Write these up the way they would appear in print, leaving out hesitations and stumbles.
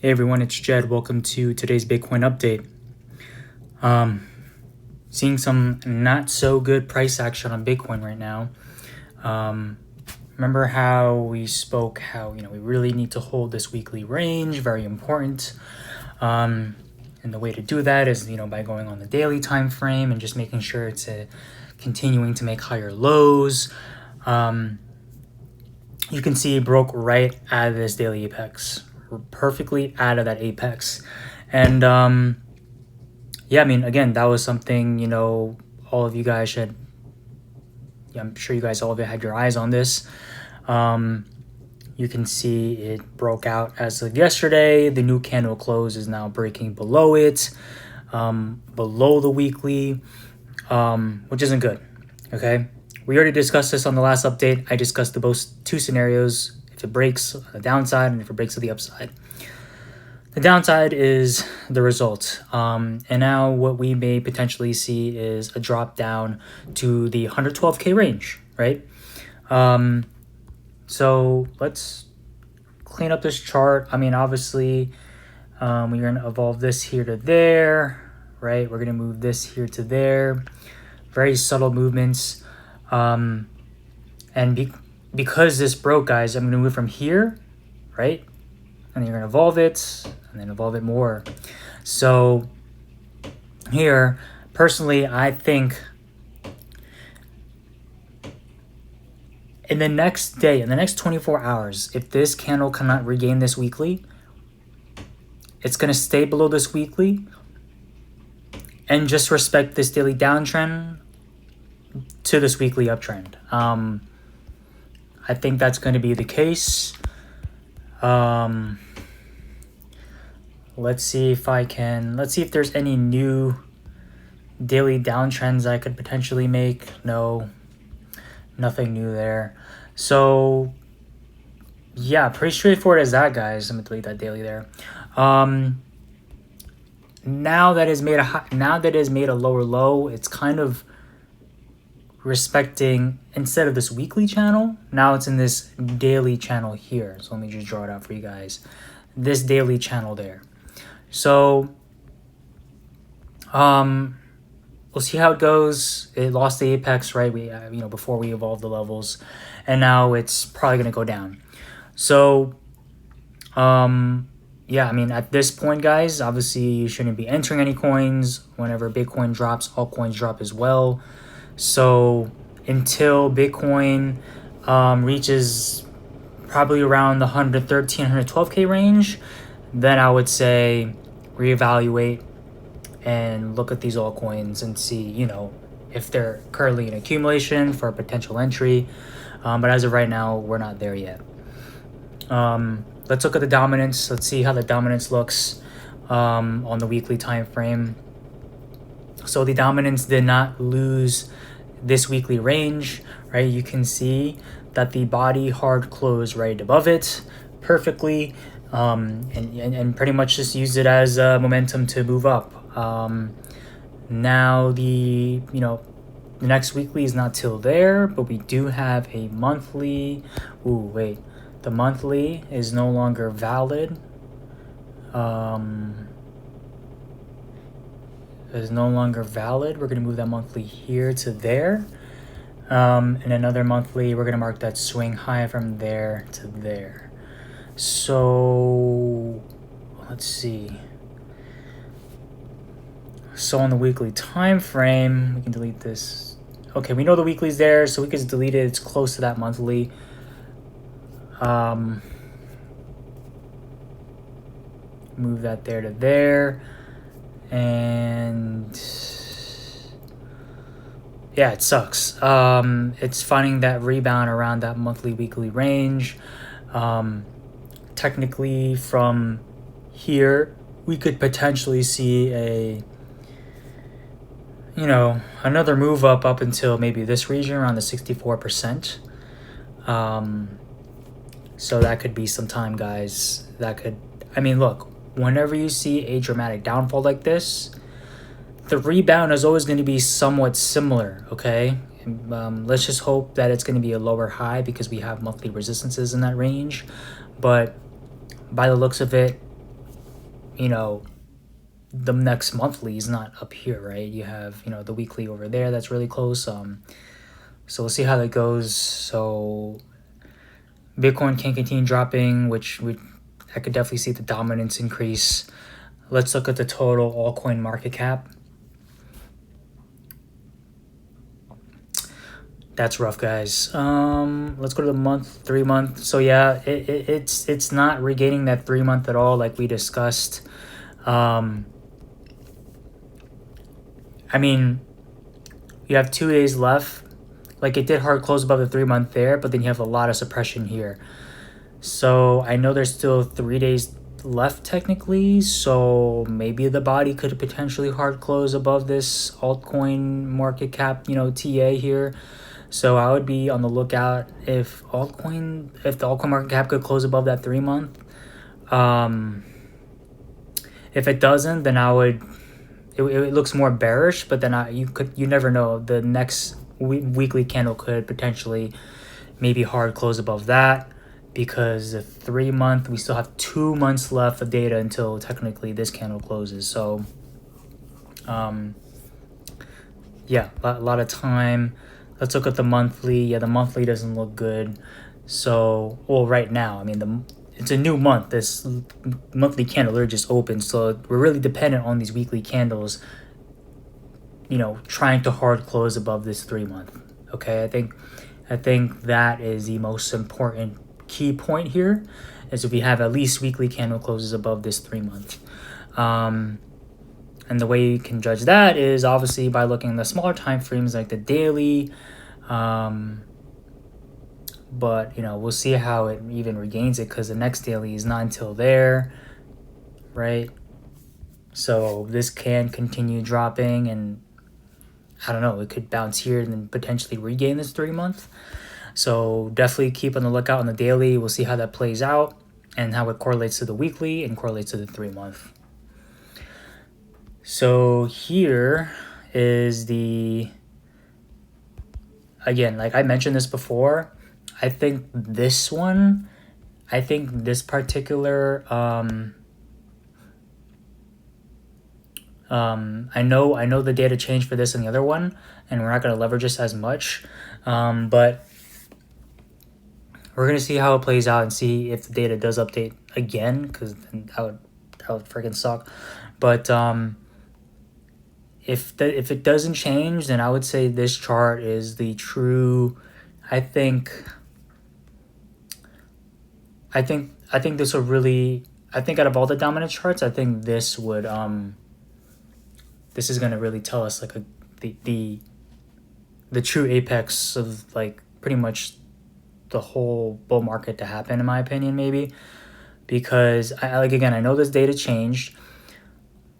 Hey everyone, it's Jed. Welcome to today's Bitcoin update. Seeing some not so good price action on Bitcoin right now. Remember how we spoke how we really need to hold this weekly range, very important. And the way to do that is by going on the daily time frame and just making sure it's continuing to make higher lows. You can see it broke right out of this daily apex. We're perfectly out of that apex. And yeah, I mean, again, that was something, all of you guys should, I'm sure you guys all of you had your eyes on this. You can see it broke out as of yesterday. The new candle close is now breaking below it, below the weekly, which isn't good, okay? We already discussed this on the last update. I discussed the two scenarios, if it breaks on the downside and if it breaks to the upside. The downside is the result. And now what we may potentially see is a drop down to the 112K range, right? So let's clean up this chart. I mean, obviously, we're going to evolve this here to there, right? We're going to move this here to there. Very subtle movements. Because this broke, guys, I'm going to move from here, right? And then you're going to evolve it, and then evolve it more. So here, personally, I think in the next day, in the next 24 hours, if this candle cannot regain this weekly, it's going to stay below this weekly and just respect this daily downtrend to this weekly uptrend. I think that's going to be the case. Let's see if there's any new daily downtrends I could potentially make. No, nothing new there. So yeah, pretty straightforward as that, guys. I'm gonna delete that daily there. Now that it's made a lower low, it's kind of respecting, instead of this weekly channel, now it's in this daily channel here. So let me just draw it out for you guys. This daily channel there. So we'll see how it goes. It lost the apex, right? We before we evolved the levels, and now it's probably going to go down. So yeah, I mean, at this point, guys, obviously you shouldn't be entering any coins. Whenever Bitcoin drops, all coins drop as well. So until Bitcoin reaches probably around the 113, 112K range, then I would say reevaluate and look at these altcoins and see, if they're currently in accumulation for a potential entry. But as of right now, we're not there yet. Let's look at the dominance. Let's see how the dominance looks on the weekly time frame. So the dominance did not lose this weekly range, right? You can see that the body hard closed right above it perfectly, and pretty much just used it as momentum to move up. Now the next weekly is not till there, but we do have a monthly. The monthly is no longer valid. Is no longer valid. We're going to move that monthly here to there. And another monthly, we're going to mark that swing high from there to there. So let's see. So on the weekly time frame, we can delete this. Okay, we know the weekly's there, so we can just delete it. It's close to that monthly. Move that there to there. And yeah, it sucks. It's finding that rebound around that monthly weekly range. Technically from here we could potentially see another move up until maybe this region around the 64%. So that could be some time, guys. Look, whenever you see a dramatic downfall like this, the rebound is always going to be somewhat similar, okay? Let's just hope that it's going to be a lower high because we have monthly resistances in that range. But by the looks of it, you know, the next monthly is not up here, right? You have, you know, the weekly over there that's really close. So we'll see how that goes. So Bitcoin can continue dropping, which I could definitely see the dominance increase. Let's look at the total altcoin market cap. That's rough, guys. Let's go to the month, 3 month. So yeah, it's not regaining that 3 month at all, like we discussed. I mean, you have 2 days left. Like, it did hard close above the 3 month there, but then you have a lot of suppression here. So I know there's still 3 days left technically, so maybe the body could potentially hard close above this altcoin market cap, you know, TA here. So I would be on the lookout if the altcoin market cap could close above that 3 month. If it doesn't, then it looks more bearish, but then you never know. The next weekly candle could potentially maybe hard close above that, because the 3 month, we still have 2 months left of data until technically this candle closes. So yeah, a lot of time. Let's look at the monthly. Yeah, the monthly doesn't look good. So, well, right now, I mean, it's a new month. This monthly candle literally just opened, so we're really dependent on these weekly candles, you know, trying to hard close above this 3 month. Okay, I think that is the most important key point here, is if we have at least weekly candle closes above this 3 month. And the way you can judge that is obviously by looking at the smaller time frames, like the daily. But, you know, we'll see how it even regains it, because the next daily is not until there, right? So this can continue dropping, and I don't know, it could bounce here and then potentially regain this 3 month. So definitely keep on the lookout on the daily. We'll see how that plays out and how it correlates to the weekly and correlates to the 3 month. So here is again, like I mentioned this before, I think this particular, I know the data changed for this and the other one, and we're not going to leverage this as much, but we're going to see how it plays out and see if the data does update again, because that would freaking suck. But if it doesn't change, then I would say this chart is the true. I think this will really. I think out of all the dominant charts, I think this would this is gonna really tell us like the true apex of like pretty much the whole bull market to happen, in my opinion, maybe, because I know this data changed.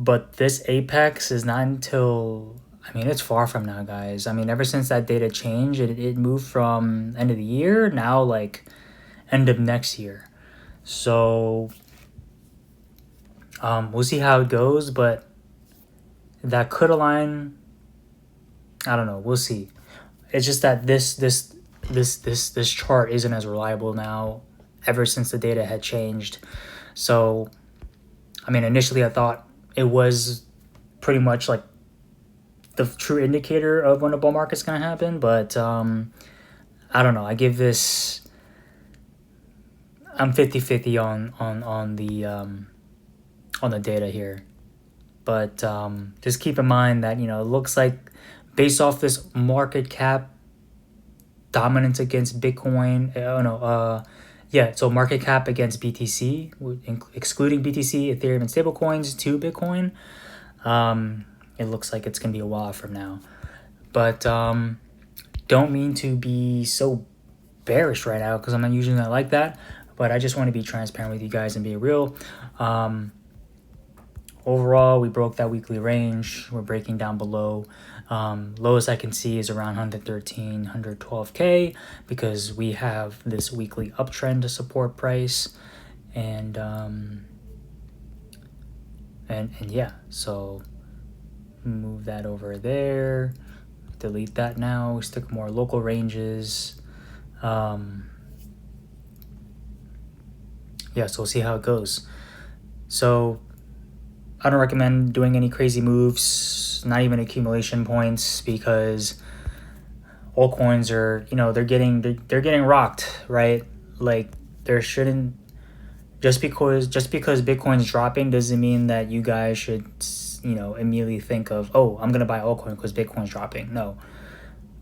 But this apex is not until, I mean, it's far from now, guys. I mean, ever since that data changed, it moved from end of the year, now like end of next year. So we'll see how it goes, but that could align. I don't know. We'll see. It's just that this chart isn't as reliable now ever since the data had changed. So, I mean, initially I thought it was pretty much like the true indicator of when a bull market's going to happen. But I don't know. I give this, I'm 50-50 on the data here. But just keep in mind that, you know, it looks like based off this market cap dominance against Bitcoin, so market cap against BTC, excluding BTC, Ethereum, and stablecoins to Bitcoin, it looks like it's going to be a while from now. But don't mean to be so bearish right now, because I'm not usually not like that. But I just want to be transparent with you guys and be real. Overall, we broke that weekly range. We're breaking down below. Lowest I can see is around 113, 112K, because we have this weekly uptrend to support price. And yeah, so move that over there. Delete that now. Stick more local ranges. Yeah, so we'll see how it goes. So I don't recommend doing any crazy moves, not even accumulation points, because altcoins are, they're getting rocked, right? Like, there shouldn't, just because Bitcoin's dropping doesn't mean that you guys should, immediately think of, oh, I'm gonna buy altcoin because Bitcoin's dropping. No.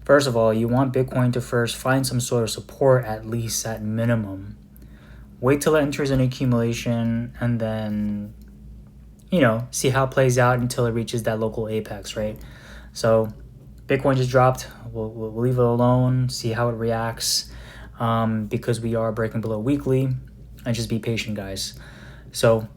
First of all, you want Bitcoin to first find some sort of support, at least at minimum. Wait till it enters an accumulation, and then, see how it plays out until it reaches that local apex, right? So Bitcoin just dropped. We'll leave it alone, see how it reacts, because we are breaking below weekly, and just be patient, guys. So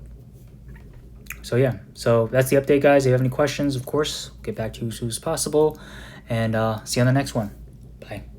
yeah, so that's the update, guys. If you have any questions, of course, get back to you as soon as possible, and see you on the next one. Bye.